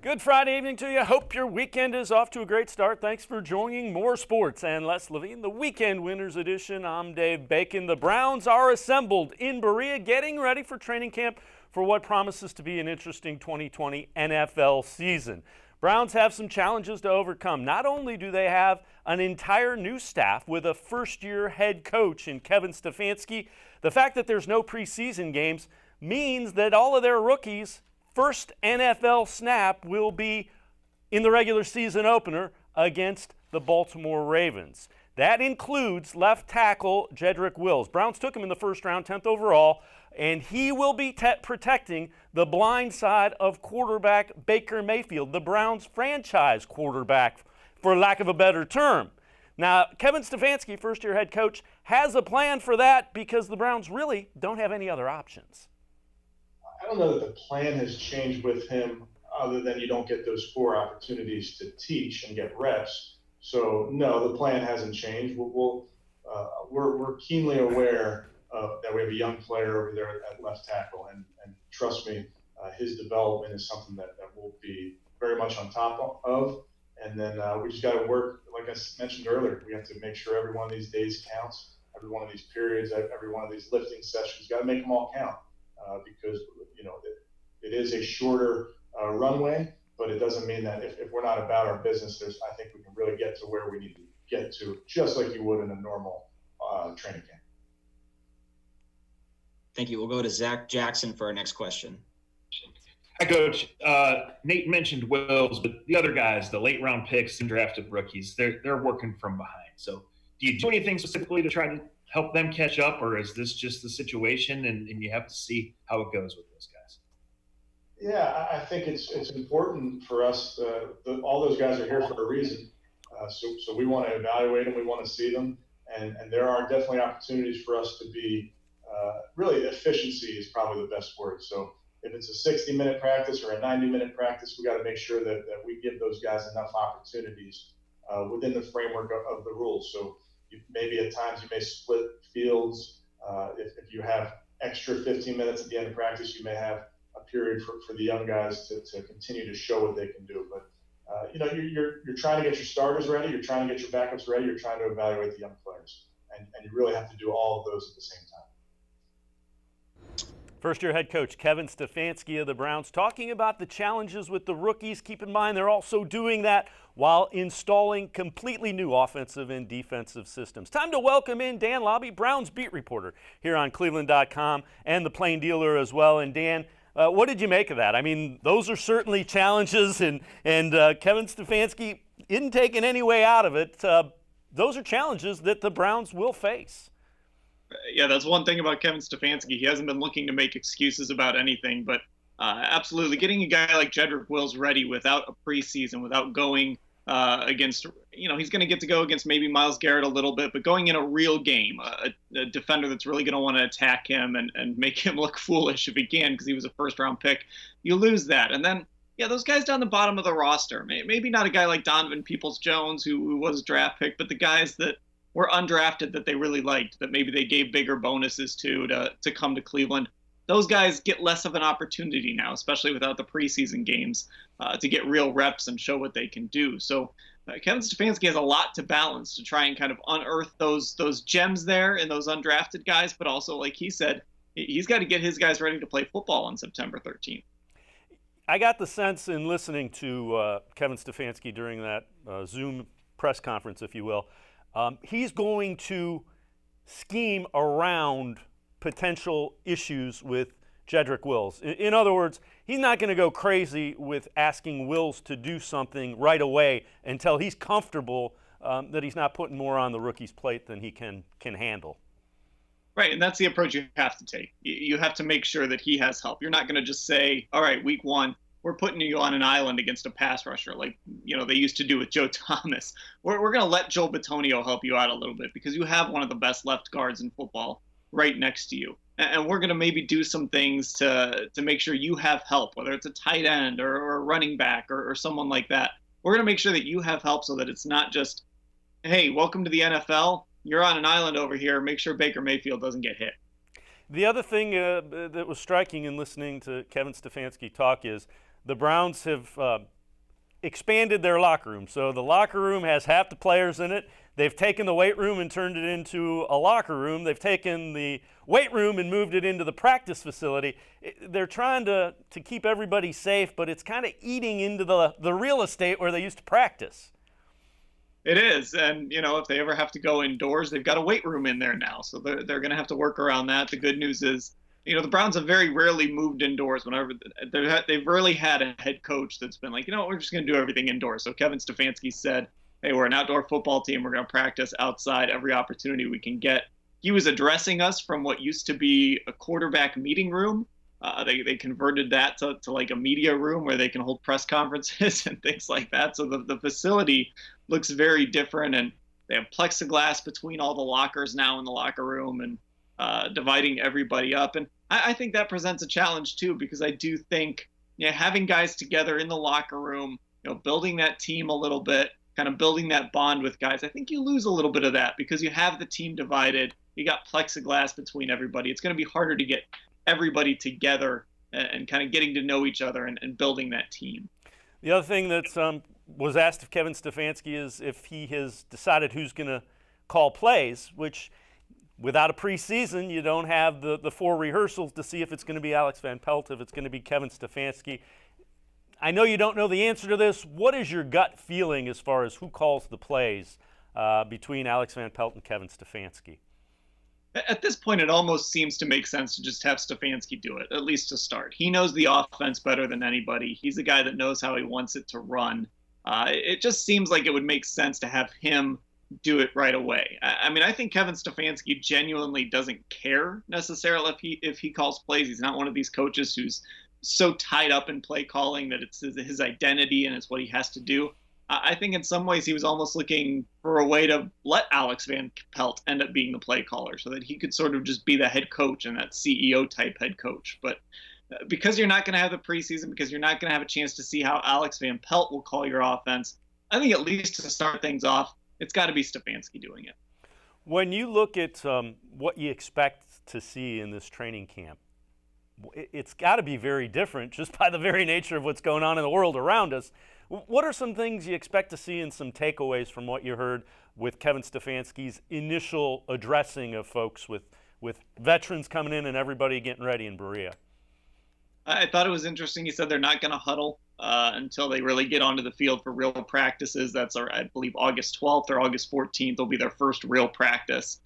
Good Friday evening to you. Hope your weekend is off to a great start. Thanks for joining More Sports and Les Levine, the Weekend Winners Edition. I'm Dave Bacon. The Browns are assembled in Berea, getting ready for training camp for what promises to be an interesting 2020 NFL season. Browns have some challenges to overcome. Not only do they have an entire new staff with a first-year head coach in Kevin Stefanski, the fact that there's no preseason games means that all of their rookies' first NFL snap will be in the regular season opener against the Baltimore Ravens. That includes left tackle Jedrick Wills. Browns took him in the first round, 10th overall, and he will be protecting the blind side of quarterback Baker Mayfield, the Browns franchise quarterback, for lack of a better term. Now, Kevin Stefanski, first-year head coach, has a plan for that because the Browns really don't have any other options. I don't know that the plan has changed with him other than you don't get those 4 opportunities to teach and get reps. So, no, the plan hasn't changed. We're keenly aware that we have a young player over there at left tackle, and trust me, his development is something that we'll be very much on top of. And then we just got to work, like I mentioned earlier, we have to make sure every one of these days counts, every one of these periods, every one of these lifting sessions, got to make them all count. Because it is a shorter runway, but it doesn't mean that if we're not about our business, I think we can really get to where we need to get to, just like you would in a normal training camp. Thank you. We'll go to Zach Jackson for our next question. Hi, Coach. Nate mentioned Wills, but the other guys, the late-round picks and drafted rookies, they're working from behind. So do you do anything specifically to try to help them catch up, or is this just the situation and you have to see how it goes with those guys? Yeah, I think it's important for us. All those guys are here for a reason. So we want to evaluate them. We want to see them. And there are definitely opportunities for us to be really efficiency is probably the best word. So if it's a 60-minute practice or a 90-minute practice, we got to make sure that we give those guys enough opportunities within the framework of the rules. So maybe at times you may split fields. If you have extra 15 minutes at the end of practice, you may have a period for the young guys to continue to show what they can do. But you're trying to get your starters ready, you're trying to get your backups ready, you're trying to evaluate the young players, and you really have to do all of those at the same time. First-year head coach Kevin Stefanski of the Browns talking about the challenges with the rookies. Keep in mind they're also doing that while installing completely new offensive and defensive systems. Time to welcome in Dan Labbe, Browns beat reporter here on cleveland.com and the Plain Dealer as well. And Dan, what did you make of that? I mean, those are certainly challenges, and Kevin Stefanski isn't taking any way out of it. Those are challenges that the Browns will face. Yeah, that's one thing about Kevin Stefanski. He hasn't been looking to make excuses about anything, but absolutely getting a guy like Jedrick Wills ready without a preseason, without going against, he's going to get to go against maybe Myles Garrett a little bit, but going in a real game, a defender that's really going to want to attack him and make him look foolish if he can because he was a first-round pick, you lose that. And then, yeah, those guys down the bottom of the roster, maybe not a guy like Donovan Peoples-Jones who was a draft pick, but the guys that were undrafted that they really liked, that maybe they gave bigger bonuses to come to Cleveland. Those guys get less of an opportunity now, especially without the preseason games, to get real reps and show what they can do. So Kevin Stefanski has a lot to balance to try and kind of unearth those gems there in those undrafted guys, but also, like he said, he's got to get his guys ready to play football on September 13th. I got the sense in listening to Kevin Stefanski during that Zoom press conference, if you will, he's going to scheme around potential issues with Jedrick Wills. In other words, he's not going to go crazy with asking Wills to do something right away until he's comfortable that he's not putting more on the rookie's plate than he can handle. Right, and that's the approach you have to take. You have to make sure that he has help. You're not going to just say, all right, week 1, we're putting you on an island against a pass rusher like they used to do with Joe Thomas. We're going to let Joe Bitonio help you out a little bit because you have one of the best left guards in football right next to you. And we're going to maybe do some things to make sure you have help, whether it's a tight end or a running back or someone like that. We're going to make sure that you have help so that it's not just, hey, welcome to the NFL. You're on an island over here. Make sure Baker Mayfield doesn't get hit. The other thing that was striking in listening to Kevin Stefanski talk is the Browns have expanded their locker room. So the locker room has half the players in it. They've taken the weight room and turned it into a locker room. They've taken the weight room and moved it into the practice facility. They're trying to keep everybody safe, but it's kind of eating into the real estate where they used to practice. It is, and if they ever have to go indoors, they've got a weight room in there now, so they're going to have to work around that. The good news is, the Browns have very rarely moved indoors. Whenever they've rarely had a head coach that's been like, we're just going to do everything indoors. So Kevin Stefanski said, hey, we're an outdoor football team. We're going to practice outside every opportunity we can get. He was addressing us from what used to be a quarterback meeting room. They converted that to like a media room where they can hold press conferences and things like that. So the facility looks very different, and they have plexiglass between all the lockers now in the locker room, and dividing everybody up. And I think that presents a challenge too, because I do think having guys together in the locker room, building that team a little bit, kind of building that bond with guys, I think you lose a little bit of that because you have the team divided. You got plexiglass between everybody. It's going to be harder to get everybody together and kind of getting to know each other and building that team. The other thing that was asked of Kevin Stefanski is if he has decided who's going to call plays, which without a preseason, you don't have the 4 rehearsals to see if it's going to be Alex Van Pelt, if it's going to be Kevin Stefanski. I know you don't know the answer to this. What is your gut feeling as far as who calls the plays between Alex Van Pelt and Kevin Stefanski? At this point, it almost seems to make sense to just have Stefanski do it, at least to start. He knows the offense better than anybody. He's a guy that knows how he wants it to run. It just seems like it would make sense to have him do it right away. I mean, I think Kevin Stefanski genuinely doesn't care necessarily if he calls plays. He's not one of these coaches who's so tied up in play calling that it's his identity and it's what he has to do. I think in some ways he was almost looking for a way to let Alex Van Pelt end up being the play caller so that he could sort of just be the head coach and that CEO type head coach. But because you're not going to have the preseason, because you're not going to have a chance to see how Alex Van Pelt will call your offense, I think at least to start things off, it's got to be Stefanski doing it. When you look at what you expect to see in this training camp, it's got to be very different just by the very nature of what's going on in the world around us. What are some things you expect to see and some takeaways from what you heard with Kevin Stefanski's initial addressing of folks with veterans coming in and everybody getting ready in Berea? I thought it was interesting. He said they're not going to huddle until they really get onto the field for real practices. That's, I believe, August 12th or August 14th will be their first real practice.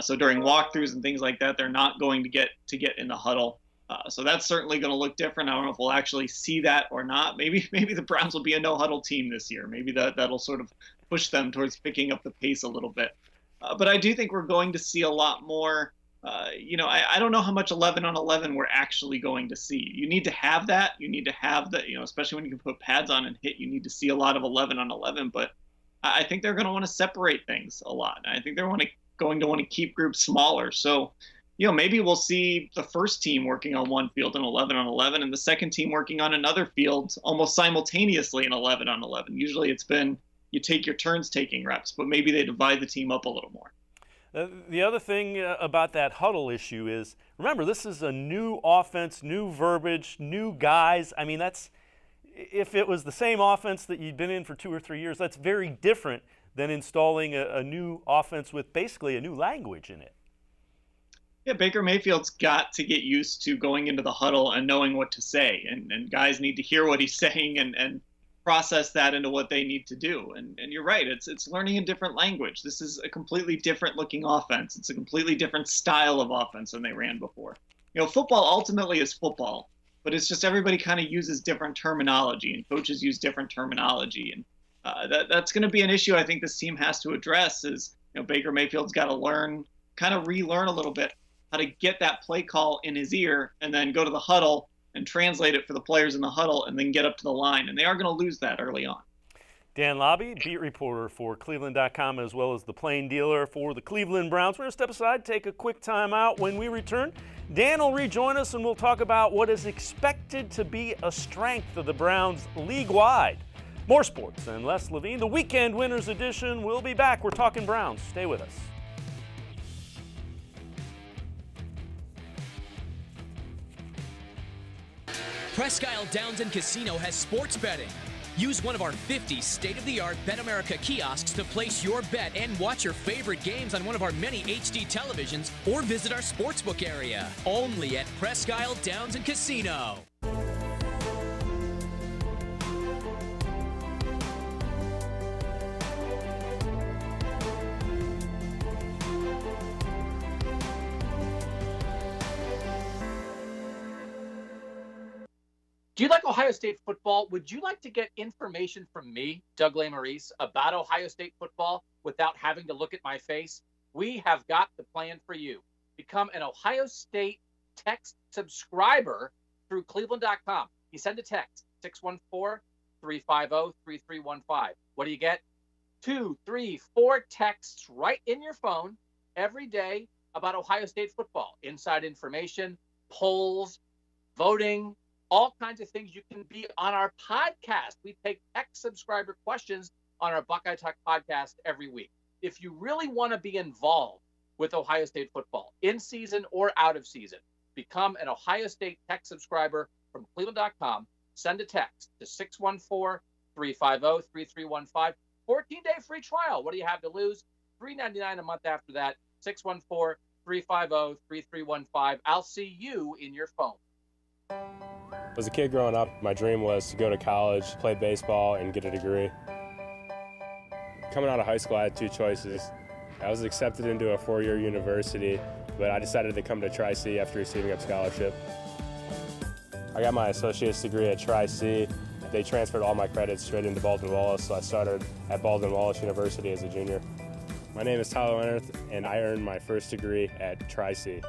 So during walkthroughs and things like that, they're not going to get in the huddle. So that's certainly going to look different. I don't know if we'll actually see that or not. Maybe the Browns will be a no-huddle team this year. Maybe that'll sort of push them towards picking up the pace a little bit. But I do think we're going to see a lot more. I don't know how much 11 on 11 we're actually going to see. You need to have that. You need to have that, especially when you can put pads on and hit. You need to see a lot of 11 on 11. But I think they're going to want to separate things a lot. I think they're going to want to keep groups smaller. So, maybe we'll see the first team working on one field in 11 on 11 and the second team working on another field almost simultaneously in 11 on 11. Usually it's been you take your turns taking reps, but maybe they divide the team up a little more. The other thing about that huddle issue is, remember, this is a new offense, new verbiage, new guys. I mean, if it was the same offense that you'd been in for 2 or 3 years, that's very different than installing a new offense with basically a new language in it. Yeah, Baker Mayfield's got to get used to going into the huddle and knowing what to say, and guys need to hear what he's saying and process that into what they need to do. And you're right, it's learning a different language. This is a completely different looking offense. It's a completely different style of offense than they ran before. Football ultimately is football, but it's just everybody kind of uses different terminology, and coaches use different terminology, and that's going to be an issue I think this team has to address. Is Baker Mayfield's got to relearn a little bit how to get that play call in his ear and then go to the huddle and translate it for the players in the huddle and then get up to the line. And they are going to lose that early on. Dan Labbe, beat reporter for cleveland.com as well as the plain dealer for the Cleveland Browns. We're going to step aside, take a quick time out. When we return, Dan will rejoin us and we'll talk about what is expected to be a strength of the Browns league-wide. More sports and Les Levine, the Weekend Winners Edition. We'll be back. We're talking Browns. Stay with us. Presque Isle Downs and Casino has sports betting. Use one of our 50 state-of-the-art BetAmerica kiosks to place your bet and watch your favorite games on one of our many HD televisions or visit our sportsbook area. Only at Presque Isle Downs and Casino. Do you like Ohio State football? Would you like to get information from me, Doug Lesmerises, about Ohio State football without having to look at my face? We have got the plan for you. Become an Ohio State text subscriber through cleveland.com. You send a text, 614-350-3315. What do you get? 2, 3, 4 texts right in your phone every day about Ohio State football. Inside information, polls, voting, all kinds of things. You can be on our podcast. We take text subscriber questions on our Buckeye Talk podcast every week. If you really want to be involved with Ohio State football, in season or out of season, become an Ohio State text subscriber from cleveland.com. Send a text to 614-350-3315. 14-day free trial. What do you have to lose? $3.99 a month after that. 614-350-3315. I'll see you in your phone. As a kid growing up, my dream was to go to college, play baseball, and get a degree. Coming out of high school, I had 2 choices. I was accepted into a 4-year university, but I decided to come to Tri-C after receiving a scholarship. I got my associate's degree at Tri-C. They transferred all my credits straight into Baldwin-Wallace, so I started at Baldwin-Wallace University as a junior. My name is Tyler Leonard, and I earned my first degree at Tri-C.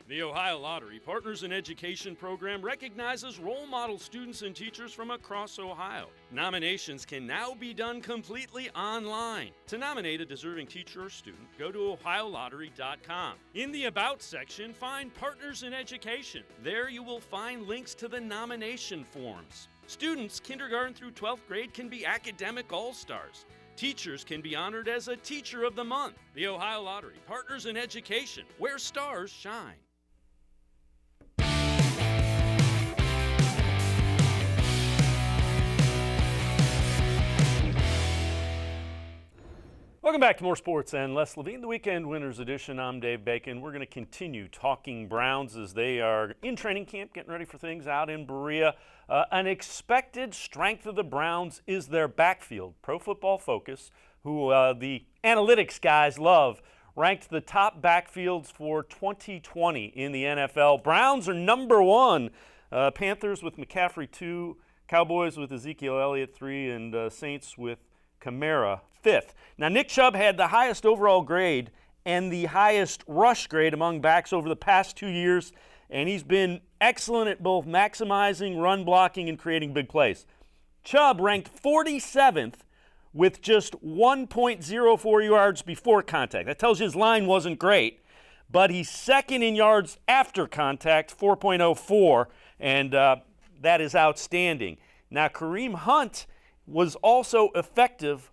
The Ohio Lottery Partners in Education program recognizes role model students and teachers from across Ohio. Nominations can now be done completely online. To nominate a deserving teacher or student, go to ohiolottery.com. In the About section, find Partners in Education. There you will find links to the nomination forms. Students kindergarten through 12th grade can be academic all-stars. Teachers can be honored as a Teacher of the Month. The Ohio Lottery Partners in Education, where stars shine. Welcome back to More Sports and Les Levine, the Weekend Winners Edition. I'm Dave Bacon. We're going to continue talking Browns as they are in training camp, getting ready for things out in Berea. An expected strength of the Browns is their backfield. Pro Football Focus, who the analytics guys love, ranked the top backfields for 2020 in the NFL. Browns are number 1. Panthers with McCaffrey 2, Cowboys with Ezekiel Elliott 3, and Saints with Kamara 5th. Now, Nick Chubb had the highest overall grade and the highest rush grade among backs over the past 2 years, and he's been excellent at both maximizing run blocking and creating big plays. Chubb ranked 47th with just 1.04 yards before contact. That tells you his line wasn't great, but he's second in yards after contact, 4.04, and that is outstanding. Now, Kareem Hunt was also effective,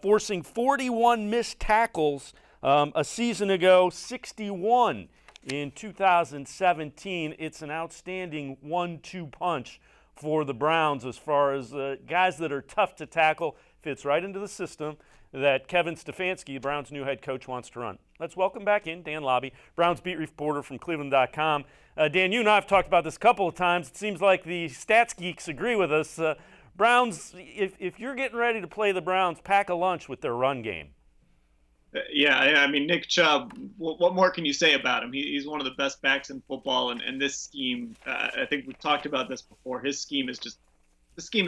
forcing 41 missed tackles a season ago, 61 in 2017. It's an outstanding 1-2 punch for the Browns as far as guys that are tough to tackle. Fits right into the system that Kevin Stefanski, Browns' new head coach, wants to run. Let's welcome back in Dan Labbe, Browns beat reporter from cleveland.com. Dan, you and I have talked about this a couple of times. It seems like the stats geeks agree with us. Browns, if you're getting ready to play the Browns, pack a lunch with their run game. Yeah, I mean, Nick Chubb, what more can you say about him? He's one of the best backs in football, and this scheme, I think we've talked about this before, the scheme is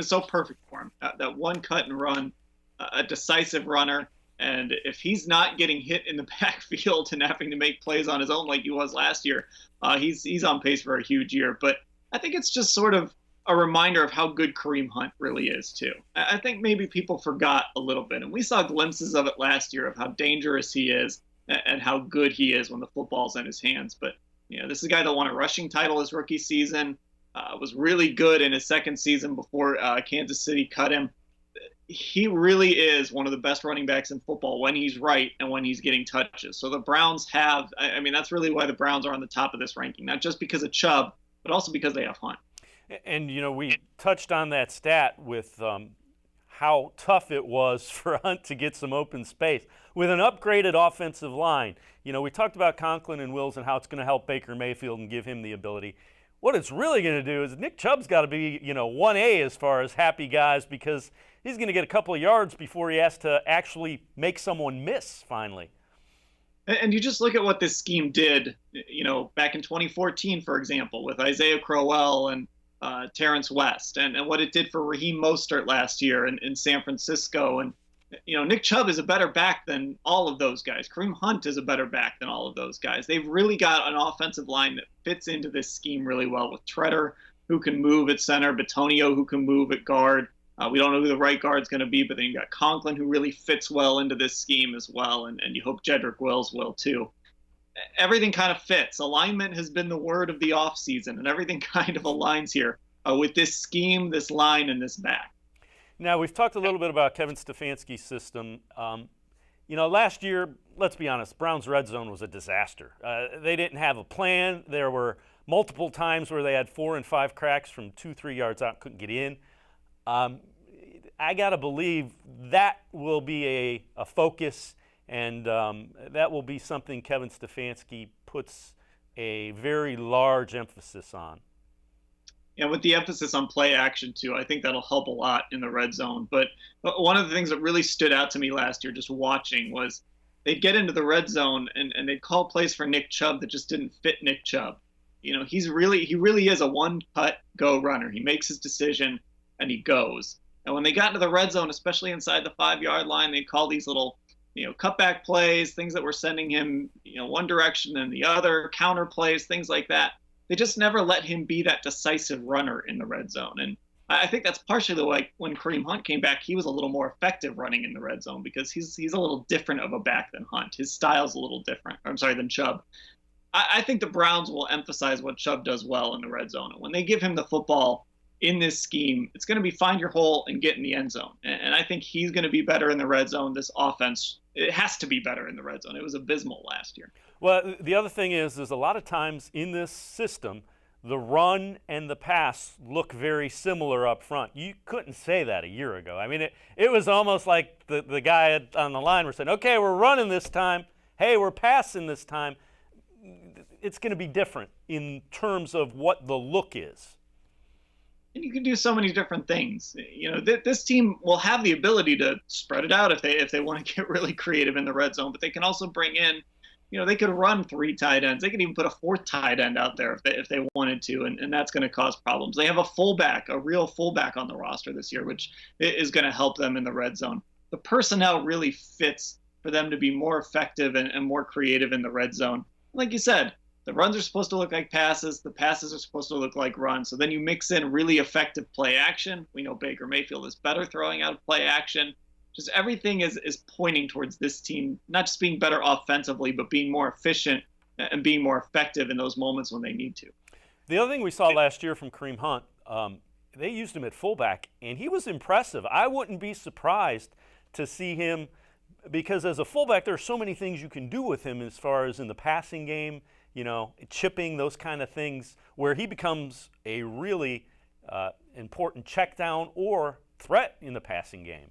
so perfect for him. That one cut and run, a decisive runner, and if he's not getting hit in the backfield and having to make plays on his own like he was last year, he's on pace for a huge year. But I think it's just sort of a reminder of how good Kareem Hunt really is, too. I think maybe people forgot a little bit, and we saw glimpses of it last year of how dangerous he is and how good he is when the football's in his hands. But, this is a guy that won a rushing title his rookie season, was really good in his second season before Kansas City cut him. he really is one of the best running backs in football when he's right and when he's getting touches. So the Browns have, I mean, that's really why the Browns are on the top of this ranking, not just because of Chubb, but also because they have Hunt. And, we touched on that stat with how tough it was for Hunt to get some open space. With an upgraded offensive line, we talked about Conklin and Wills and how it's going to help Baker Mayfield and give him the ability. What it's really going to do is Nick Chubb's got to be, 1A as far as happy guys, because he's going to get a couple of yards before he has to actually make someone miss finally. And you just look at what this scheme did, back in 2014, for example, with Isaiah Crowell and Terrence West, and what it did for Raheem Mostert last year in San Francisco. And, Nick Chubb is a better back than all of those guys. Kareem Hunt is a better back than all of those guys. They've really got an offensive line that fits into this scheme really well, with Tretter, who can move at center, Bitonio, who can move at guard. We don't know who the right guard's going to be, but then you got Conklin, who really fits well into this scheme as well, and you hope Jedrick Wills will too. Everything kind of fits. Alignment has been the word of the offseason, and everything kind of aligns here with this scheme, this line, and this back. Now, we've talked a little bit about Kevin Stefanski's system. Last year, let's be honest, Browns' red zone was a disaster. They didn't have a plan. There were multiple times where they had 4 and 5 cracks from 2-3 yards out, couldn't get in. I got to believe that will be a focus, and that will be something Kevin Stefanski puts a very large emphasis on. And with the emphasis on play action, too, I think that'll help a lot in the red zone. But one of the things that really stood out to me last year just watching was they'd get into the red zone and they'd call plays for Nick Chubb that just didn't fit Nick Chubb. He really is a one-cut go runner. He makes his decision and he goes. And when they got into the red zone, especially inside the 5-yard line, they'd call these little, cutback plays, things that were sending him, one direction and the other, counter plays, things like that. They just never let him be that decisive runner in the red zone. And I think that's partially the way when Kareem Hunt came back, he was a little more effective running in the red zone because he's a little different of a back than Hunt. His style's a little different. Than Chubb. I think the Browns will emphasize what Chubb does well in the red zone. And when they give him the football in this scheme, it's going to be find your hole and get in the end zone. And I think he's going to be better in the red zone. This offense, it has to be better in the red zone. It was abysmal last year. Well, the other thing is a lot of times in this system, the run and the pass look very similar up front. You couldn't say that a year ago. I mean, it was almost like the guy on the line was saying, okay, we're running this time. Hey, we're passing this time. It's going to be different in terms of what the look is. And you can do so many different things. This team will have the ability to spread it out if they want to get really creative in the red zone, but they can also bring in, they could run 3 tight ends. They could even put a 4th tight end out there if they wanted to, and that's going to cause problems. They have a real fullback on the roster this year, which is going to help them in the red zone. The personnel really fits for them to be more effective and more creative in the red zone. Like you said, the runs are supposed to look like passes. The passes are supposed to look like runs. So then you mix in really effective play action. We know Baker Mayfield is better throwing out play action. Just everything is pointing towards this team, not just being better offensively, but being more efficient and being more effective in those moments when they need to. The other thing we saw last year from Kareem Hunt, they used him at fullback, and he was impressive. I wouldn't be surprised to see him, because as a fullback, there are so many things you can do with him as far as in the passing game, chipping, those kind of things, where he becomes a really important check down or threat in the passing game.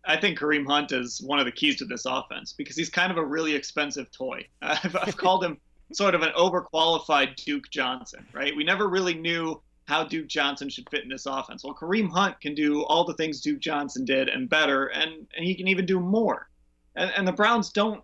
I think Kareem Hunt is one of the keys to this offense because he's kind of a really expensive toy. I've called him sort of an overqualified Duke Johnson, right? We never really knew how Duke Johnson should fit in this offense. Well, Kareem Hunt can do all the things Duke Johnson did and better, and he can even do more. And the Browns don't,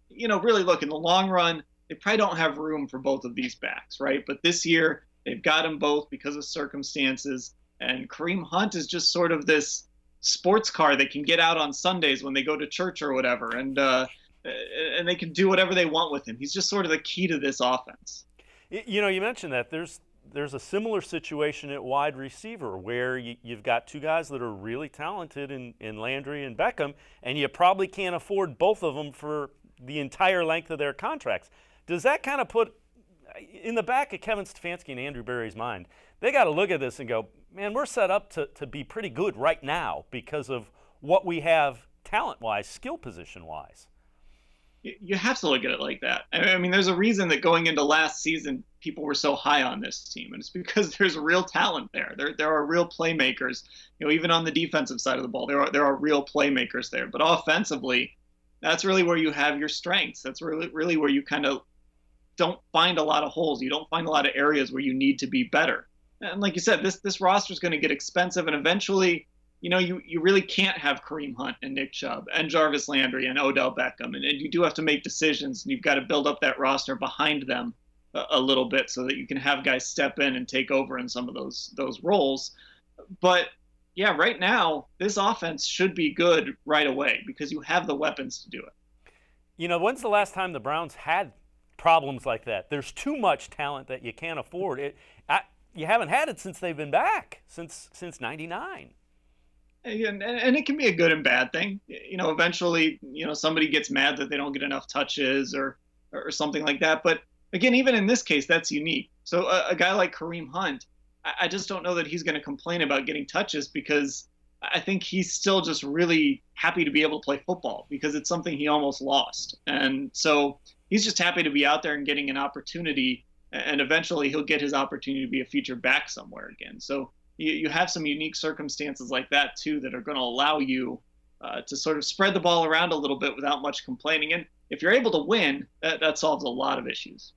really look in the long run, they probably don't have room for both of these backs, right? But this year, they've got them both because of circumstances. And Kareem Hunt is just sort of this sports car that can get out on Sundays when they go to church or whatever, and they can do whatever they want with him. He's just sort of the key to this offense. You mentioned that there's a similar situation at wide receiver where you've got 2 guys that are really talented in Landry and Beckham, and you probably can't afford both of them for the entire length of their contracts. Does that kind of put in the back of Kevin Stefanski and Andrew Berry's mind, they got to look at this and go, man, we're set up to be pretty good right now because of what we have talent-wise, skill position-wise. You have to look at it like that. I mean, there's a reason that going into last season, people were so high on this team, and it's because there's real talent there. There are real playmakers. Even on the defensive side of the ball, there are real playmakers there. But offensively, that's really where you have your strengths. That's really where you kind of don't find a lot of holes. You don't find a lot of areas where you need to be better. And like you said, this roster is going to get expensive, and eventually, you really can't have Kareem Hunt and Nick Chubb and Jarvis Landry and Odell Beckham, and you do have to make decisions, and you've got to build up that roster behind them a little bit so that you can have guys step in and take over in some of those roles. But yeah, right now this offense should be good right away because you have the weapons to do it. When's the last time the Browns had problems like that? There's too much talent that you can't afford it. You haven't had it since they've been back, since '99. And it can be a good and bad thing. Eventually, somebody gets mad that they don't get enough touches or something like that. But again, even in this case, that's unique. So a guy like Kareem Hunt, I just don't know that he's going to complain about getting touches because I think he's still just really happy to be able to play football because it's something he almost lost. And so he's just happy to be out there and getting an opportunity. And eventually he'll get his opportunity to be a featured back somewhere again. So you have some unique circumstances like that, too, that are going to allow you to sort of spread the ball around a little bit without much complaining. And if you're able to win, that solves a lot of issues.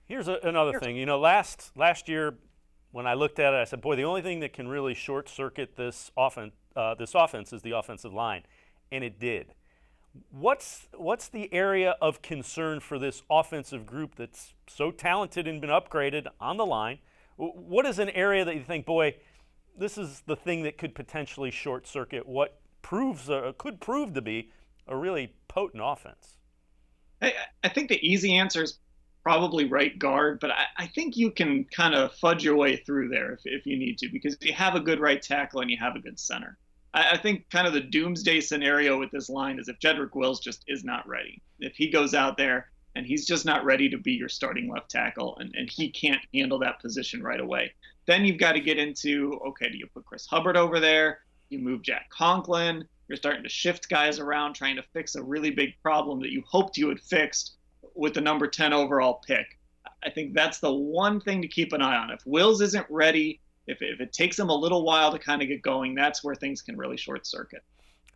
Here's another thing. Last year when I looked at it, I said, boy, the only thing that can really short-circuit this offense is the offensive line. And it did. What's the area of concern for this offensive group that's so talented and been upgraded on the line? What is an area that you think, boy, this is the thing that could potentially short circuit what could prove to be a really potent offense? I think the easy answer is probably right guard, but I think you can kind of fudge your way through there if you need to, because you have a good right tackle and you have a good center. I think kind of the doomsday scenario with this line is if Jedrick Wills just is not ready. If he goes out there and he's just not ready to be your starting left tackle and he can't handle that position right away, then you've got to get into, okay, do you put Chris Hubbard over there? You move Jack Conklin. You're starting to shift guys around, trying to fix a really big problem that you hoped you had fixed with the number 10 overall pick. I think that's the one thing to keep an eye on. If Wills isn't ready, if it takes him a little while to kind of get going, that's where things can really short circuit.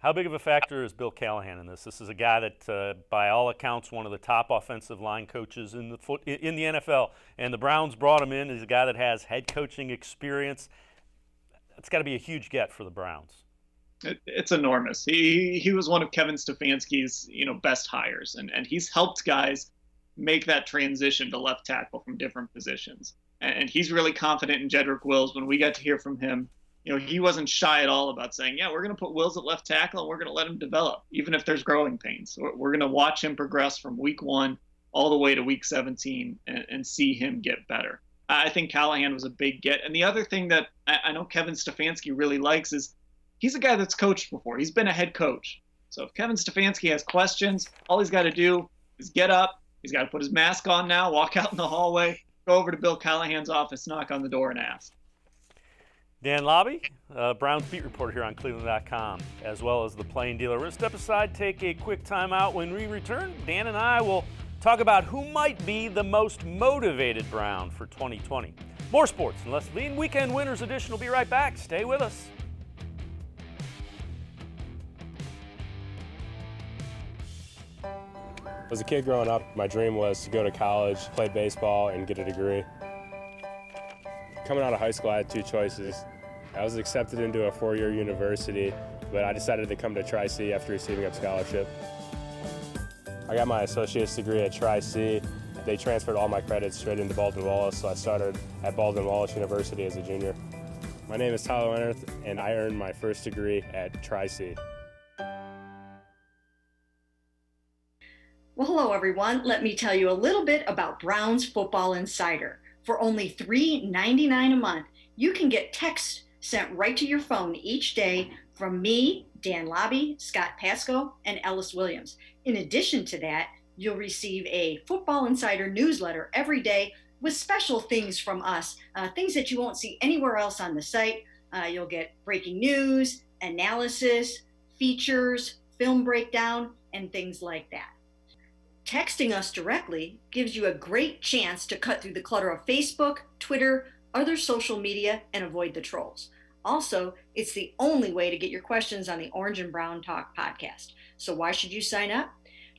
How big of a factor is Bill Callahan in this? This is a guy that, by all accounts, one of the top offensive line coaches in the NFL, and the Browns brought him in as a guy that has head coaching experience. That's got to be a huge get for the Browns. It's enormous. He was one of Kevin Stefanski's best hires, and he's helped guys make that transition to left tackle from different positions. And he's really confident in Jedrick Wills. When we got to hear from him, he wasn't shy at all about saying, yeah, we're going to put Wills at left tackle and we're going to let him develop, even if there's growing pains. We're going to watch him progress from week 1 all the way to week 17 and see him get better. I think Callahan was a big get. And the other thing that I know Kevin Stefanski really likes is he's a guy that's coached before. He's been a head coach. So if Kevin Stefanski has questions, all he's got to do is get up. He's got to put his mask on now, walk out in the hallway, go over to Bill Callahan's office, knock on the door, and ask. Dan Labbe, Browns beat reporter here on cleveland.com, as well as the Plain Dealer. We're going to step aside, take a quick timeout. When we return, Dan and I will talk about who might be the most motivated Brown for 2020. More sports and Les Levine Weekend Winners Edition will be right back. Stay with us. As a kid growing up, my dream was to go to college, play baseball, and get a degree. Coming out of high school, I had 2 choices. I was accepted into a 4-year university, but I decided to come to Tri-C after receiving a scholarship. I got my associate's degree at Tri-C. They transferred all my credits straight into Baldwin-Wallace, so I started at Baldwin-Wallace University as a junior. My name is Tyler Leonard, and I earned my first degree at Tri-C. Well, hello, everyone. Let me tell you a little bit about Browns Football Insider. For only $3.99 a month, you can get text sent right to your phone each day from me, Dan Labbe, Scott Pasco, and Ellis Williams. In addition to that, you'll receive a Football Insider newsletter every day with special things from us, things that you won't see anywhere else on the site. You'll get breaking news, analysis, features, film breakdown, and things like that. Texting us directly gives you a great chance to cut through the clutter of Facebook, Twitter, other social media, and avoid the trolls. Also, it's the only way to get your questions on the Orange and Brown Talk podcast. So why should you sign up?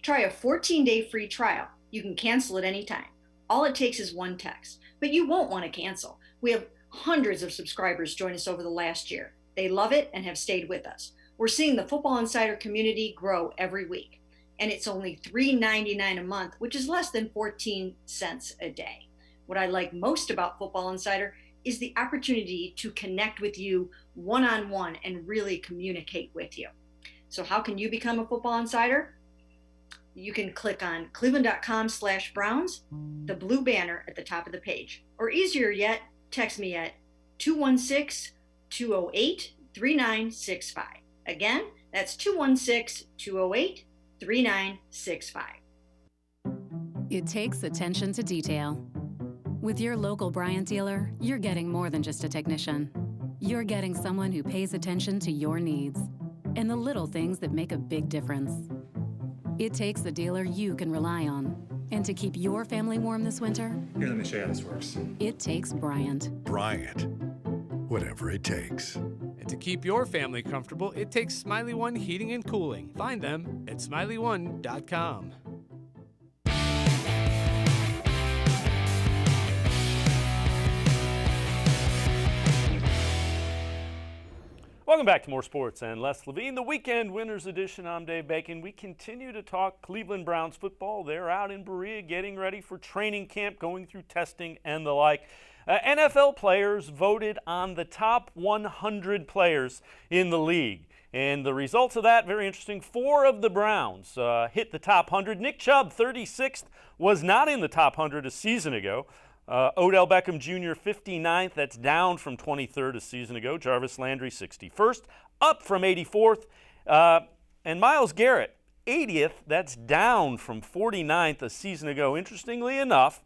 Try a 14-day free trial. You can cancel at any time. All it takes is one text, but you won't want to cancel. We have hundreds of subscribers join us over the last year. They love it and have stayed with us. We're seeing the Football Insider community grow every week, and it's only $3.99 a month, which is less than 14 cents a day. What I like most about Football Insider is the opportunity to connect with you one-on-one and really communicate with you. So how can you become a Football Insider? You can click on cleveland.com/Browns, the blue banner at the top of the page. Or easier yet, text me at 216-208-3965. Again, that's 216-208-3965. It takes attention to detail. With your local Bryant dealer, you're getting more than just a technician. You're getting someone who pays attention to your needs and the little things that make a big difference. It takes a dealer you can rely on. And to keep your family warm this winter, here, let me show you how this works. It takes Bryant. Bryant, whatever it takes. And to keep your family comfortable, it takes Smiley One Heating and Cooling. Find them at smiley1.com. Welcome back to More Sports and Les Levine, the Weekend Winners Edition. I'm Dave Bacon. We continue to talk Cleveland Browns football. They're out in Berea getting ready for training camp, going through testing and the like. NFL players voted on the top 100 players in the league. And the results of that, very interesting. 4 of the Browns hit the top 100. Nick Chubb, 36th, was not in the top 100 a season ago. Odell Beckham Jr., 59th. That's down from 23rd a season ago. Jarvis Landry, 61st, up from 84th. And Myles Garrett, 80th. That's down from 49th a season ago. Interestingly enough,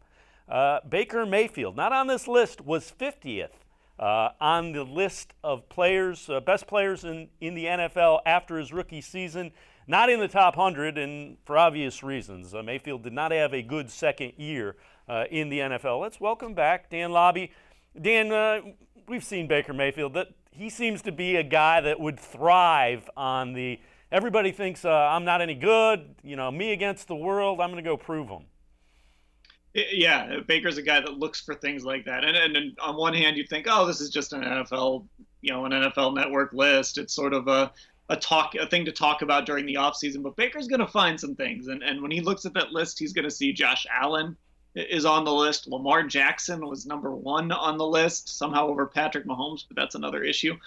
Baker Mayfield, not on this list, was 50th on the list of players, best players in the NFL after his rookie season. Not in the top 100, and for obvious reasons. Mayfield did not have a good second year in the NFL. Let's welcome back Dan Labbe. Dan, we've seen Baker Mayfield. That he seems to be a guy that would thrive on the everybody thinks I'm not any good, me against the world, I'm going to go prove them. Yeah, Baker's a guy that looks for things like that. And on one hand, you think, oh, this is just an NFL, an NFL Network list. It's sort of a thing to talk about during the offseason. But Baker's going to find some things. And when he looks at that list, he's going to see Josh Allen is on the list. Lamar Jackson was number 1 on the list, somehow over Patrick Mahomes, but that's another issue.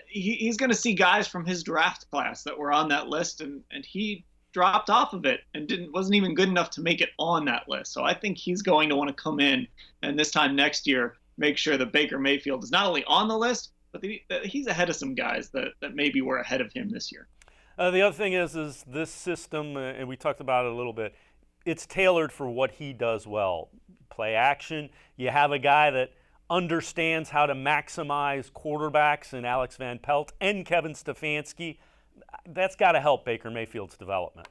He's going to see guys from his draft class that were on that list, and he dropped off of it and wasn't even good enough to make it on that list. So I think he's going to want to come in and this time next year make sure that Baker Mayfield is not only on the list, but that he's ahead of some guys that maybe were ahead of him this year. The other thing is this system, and we talked about it a little bit, it's tailored for what he does well. Play action. You have a guy that understands how to maximize quarterbacks in Alex Van Pelt and Kevin Stefanski. That's got to help Baker Mayfield's development.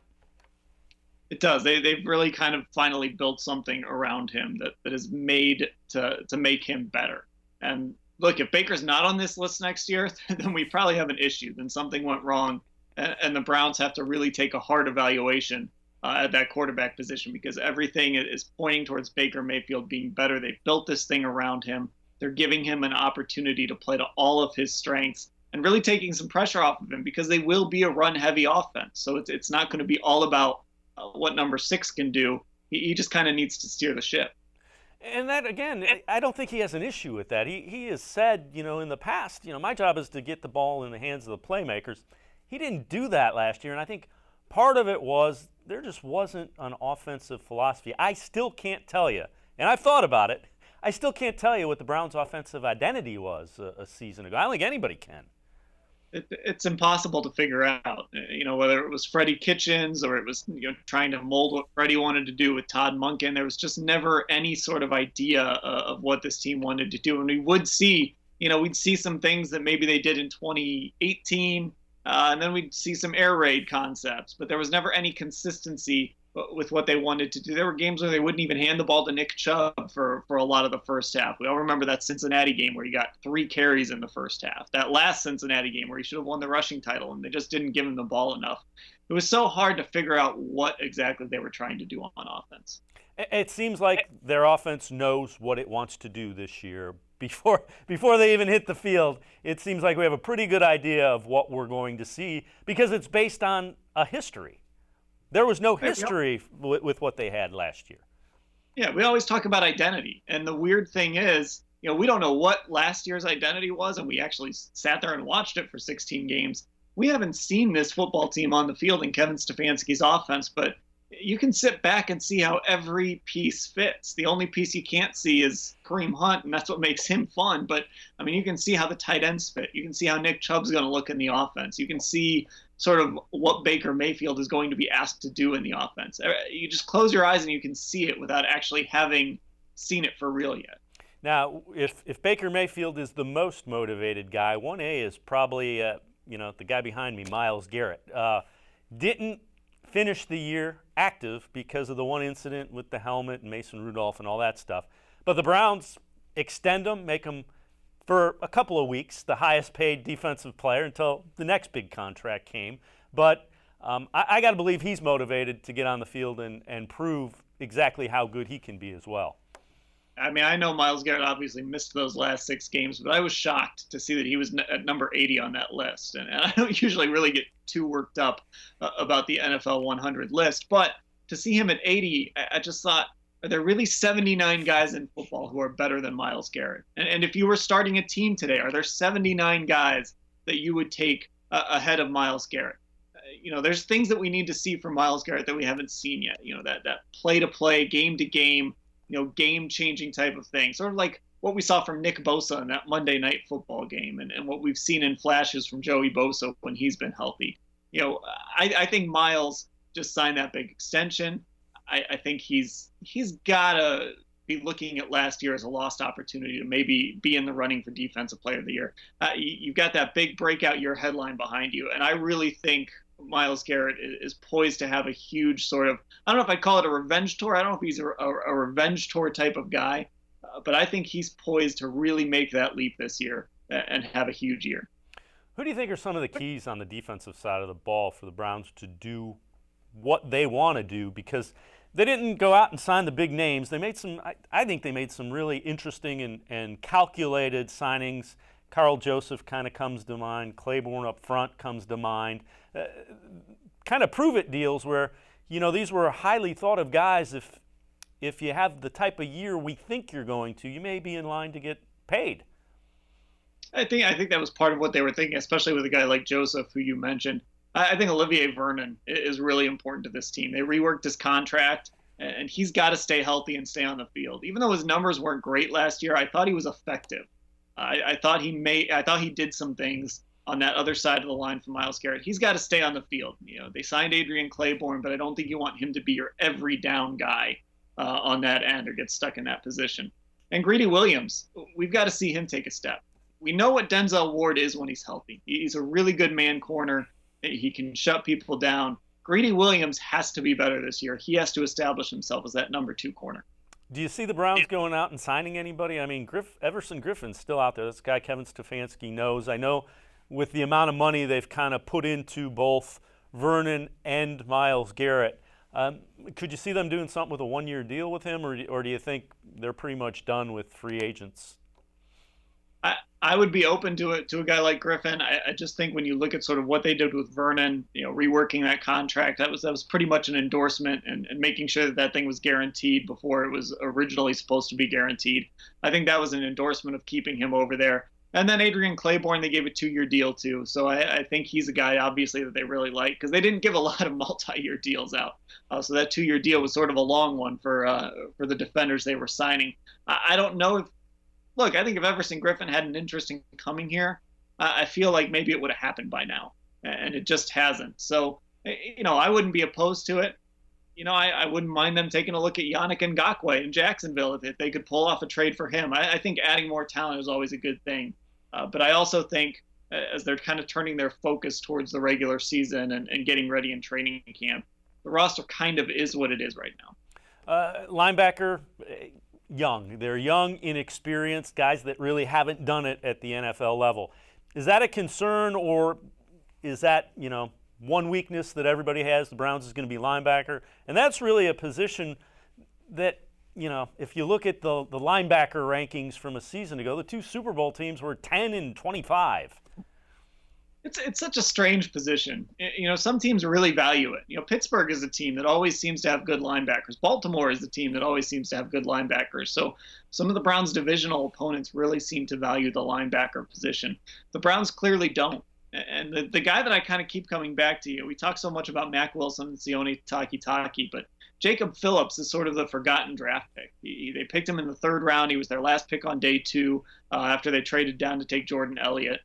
It does. They've really kind of finally built something around him that is made to make him better. And look, if Baker's not on this list next year, then we probably have an issue. Then something went wrong, and the Browns have to really take a hard evaluation at that quarterback position, because everything is pointing towards Baker Mayfield being better. They've built this thing around him. They're giving him an opportunity to play to all of his strengths and really taking some pressure off of him, because they will be a run-heavy offense. So it's not going to be all about what number 6 can do. He just kind of needs to steer the ship. And that, again, I don't think he has an issue with that. He has said, in the past, my job is to get the ball in the hands of the playmakers. He didn't do that last year, and I think part of it was there just wasn't an offensive philosophy. I still can't tell you, and I've thought about it, I still can't tell you what the Browns' offensive identity was a season ago. I don't think anybody can. It's impossible to figure out, whether it was Freddie Kitchens or it was, trying to mold what Freddie wanted to do with Todd Monken. There was just never any sort of idea of what this team wanted to do. And we would see we'd see some things that maybe they did in 2018, and then we'd see some air raid concepts, but there was never any consistency with what they wanted to do. There were games where they wouldn't even hand the ball to Nick Chubb for a lot of the first half. We all remember that Cincinnati game where he got 3 carries in the first half. That last Cincinnati game where he should have won the rushing title, and they just didn't give him the ball enough. It was so hard to figure out what exactly they were trying to do on offense. It seems like their offense knows what it wants to do this year. Before they even hit the field, it seems like we have a pretty good idea of what we're going to see because it's based on a history. There was no history with what they had last year. Yeah, we always talk about identity. And the weird thing is, we don't know what last year's identity was, and we actually sat there and watched it for 16 games. We haven't seen this football team on the field in Kevin Stefanski's offense, but you can sit back and see how every piece fits. The only piece you can't see is Kareem Hunt, and that's what makes him fun. But, you can see how the tight ends fit. You can see how Nick Chubb's going to look in the offense. You can see sort of what Baker Mayfield is going to be asked to do in the offense. You just close your eyes and you can see it without actually having seen it for real yet. Now, if Baker Mayfield is the most motivated guy, 1A is probably, the guy behind me, Myles Garrett. Didn't finish the year active because of the one incident with the helmet and Mason Rudolph and all that stuff. But the Browns extend him, make him, for a couple of weeks, the highest paid defensive player until the next big contract came. But I got to believe he's motivated to get on the field and prove exactly how good he can be as well. I know Myles Garrett obviously missed those last 6 games, but I was shocked to see that he was at number 80 on that list. And I don't usually really get too worked up about the NFL 100 list, but to see him at 80, I just thought, are there really 79 guys in football who are better than Myles Garrett? And if you were starting a team today, are there 79 guys that you would take ahead of Myles Garrett? There's things that we need to see from Myles Garrett that we haven't seen yet. That play-to-play, game-to-game, game-changing type of thing. Sort of like what we saw from Nick Bosa in that Monday Night Football game and what we've seen in flashes from Joey Bosa when he's been healthy. I think Myles just signed that big extension. I think he's got to be looking at last year as a lost opportunity to maybe be in the running for Defensive Player of the Year. You've got that big breakout year headline behind you, and I really think Myles Garrett is poised to have a huge sort of, I don't know if I'd call it a revenge tour. I don't know if he's a revenge tour type of guy, but I think he's poised to really make that leap this year and have a huge year. Who do you think are some of the keys on the defensive side of the ball for the Browns to do what they want to do? Because they didn't go out and sign the big names. They made some, I think they made some really interesting and calculated signings. Carl Joseph kind of comes to mind. Claiborne up front comes to mind. Kind of prove-it deals where, these were highly thought of guys. If you have the type of year we think you're going to, you may be in line to get paid. I think that was part of what they were thinking, especially with a guy like Joseph, who you mentioned. I think Olivier Vernon is really important to this team. They reworked his contract, and he's got to stay healthy and stay on the field. Even though his numbers weren't great last year, I thought he was effective. I thought he did some things on that other side of the line for Myles Garrett. He's got to stay on the field. They signed Adrian Claiborne, but I don't think you want him to be your every down guy on that end or get stuck in that position. And Greedy Williams, we've got to see him take a step. We know what Denzel Ward is when he's healthy. He's a really good man corner. He can shut people down. Greedy Williams has to be better this year. He has to establish himself as that number 2 corner. Do you see the Browns going out and signing anybody? Everson Griffin's still out there. That's a guy Kevin Stefanski knows. I know with the amount of money they've kind of put into both Vernon and Myles Garrett, could you see them doing something with a 1-year deal with him, or do you think they're pretty much done with free agents? I would be open to it, to a guy like Griffin. I just think when you look at sort of what they did with Vernon, reworking that contract, that was pretty much an endorsement and making sure that thing was guaranteed before it was originally supposed to be guaranteed. I think that was an endorsement of keeping him over there. And then Adrian Claiborne, they gave a 2-year deal to. So I think he's a guy, obviously, that they really like because they didn't give a lot of multi-year deals out. So that 2-year deal was sort of a long one for the defenders they were signing. I don't know if, look, I think if Everson Griffin had an interest in coming here, I feel like maybe it would have happened by now, and it just hasn't. So, I wouldn't be opposed to it. I wouldn't mind them taking a look at Yannick Ngakoue in Jacksonville if they could pull off a trade for him. I think adding more talent is always a good thing. But I also think as they're kind of turning their focus towards the regular season and getting ready in training camp, the roster kind of is what it is right now. Linebacker, young. They're young, inexperienced guys that really haven't done it at the NFL level. Is that a concern, or is that, one weakness that everybody has? The Browns is going to be linebacker, and that's really a position that, if you look at the linebacker rankings from a season ago, the two Super Bowl teams were 10 and 25. It's such a strange position. Some teams really value it. Pittsburgh is a team that always seems to have good linebackers. Baltimore is a team that always seems to have good linebackers. So some of the Browns' divisional opponents really seem to value the linebacker position. The Browns clearly don't. And the guy that I kind of keep coming back to, we talk so much about Mack Wilson and Sione Takitaki, but Jacob Phillips is sort of the forgotten draft pick. They picked him in the 3rd round. He was their last pick on day 2 after they traded down to take Jordan Elliott.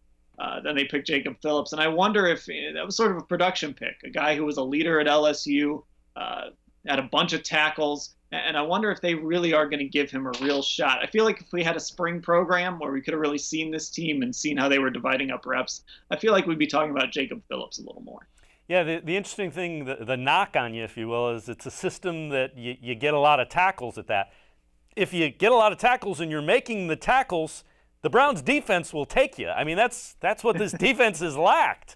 Then they picked Jacob Phillips. And I wonder if that was sort of a production pick, a guy who was a leader at LSU, had a bunch of tackles. And I wonder if they really are going to give him a real shot. I feel like if we had a spring program where we could have really seen this team and seen how they were dividing up reps, I feel like we'd be talking about Jacob Phillips a little more. Yeah, the interesting thing, the knock on you, if you will, is it's a system that you get a lot of tackles at that. If you get a lot of tackles and you're making the tackles, the Browns defense will take you. I mean, that's what this defense has lacked.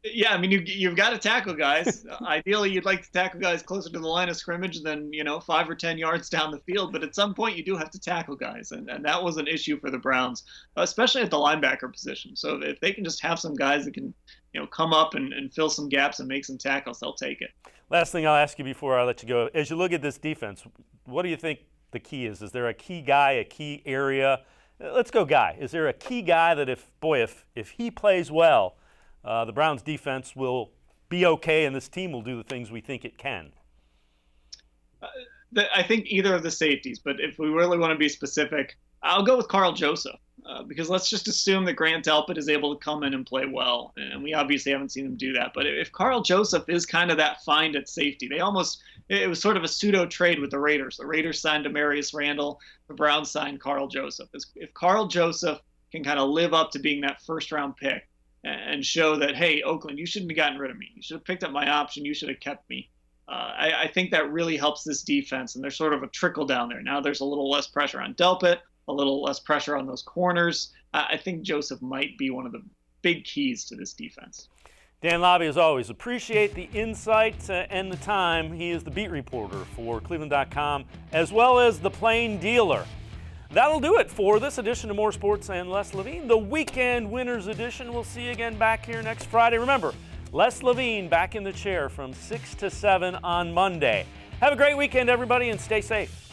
Yeah, I mean, you've got to tackle guys. Ideally, you'd like to tackle guys closer to the line of scrimmage than, 5 or 10 yards down the field. But at some point, you do have to tackle guys. And that was an issue for the Browns, especially at the linebacker position. So if they can just have some guys that can, come up and fill some gaps and make some tackles, they'll take it. Last thing I'll ask you before I let you go. As you look at this defense, what do you think the key is? Is there a key guy, a key area? Let's go guy. Is there a key guy that if he plays well, the Browns defense will be okay and this team will do the things we think it can? I think either of the safeties, but if we really want to be specific, I'll go with Carl Joseph because let's just assume that Grant Delpit is able to come in and play well, and we obviously haven't seen him do that. But if Carl Joseph is kind of that find at safety, it was sort of a pseudo trade with the Raiders. The Raiders signed Demarius Randall, the Browns signed Carl Joseph. If Carl Joseph can kind of live up to being that 1st-round pick and show that, hey, Oakland, you shouldn't have gotten rid of me. You should have picked up my option. You should have kept me. I think that really helps this defense, and there's sort of a trickle down there. Now there's a little less pressure on Delpit, a little less pressure on those corners. I think Joseph might be one of the big keys to this defense. Dan Labbe, as always, appreciate the insight and the time. He is the beat reporter for cleveland.com as well as the Plain Dealer. That'll do it for this edition of More Sports and Les Levine, the Weekend Winners Edition. We'll see you again back here next Friday. Remember, Les Levine back in the chair from 6 to 7 on Monday. Have a great weekend, everybody, and stay safe.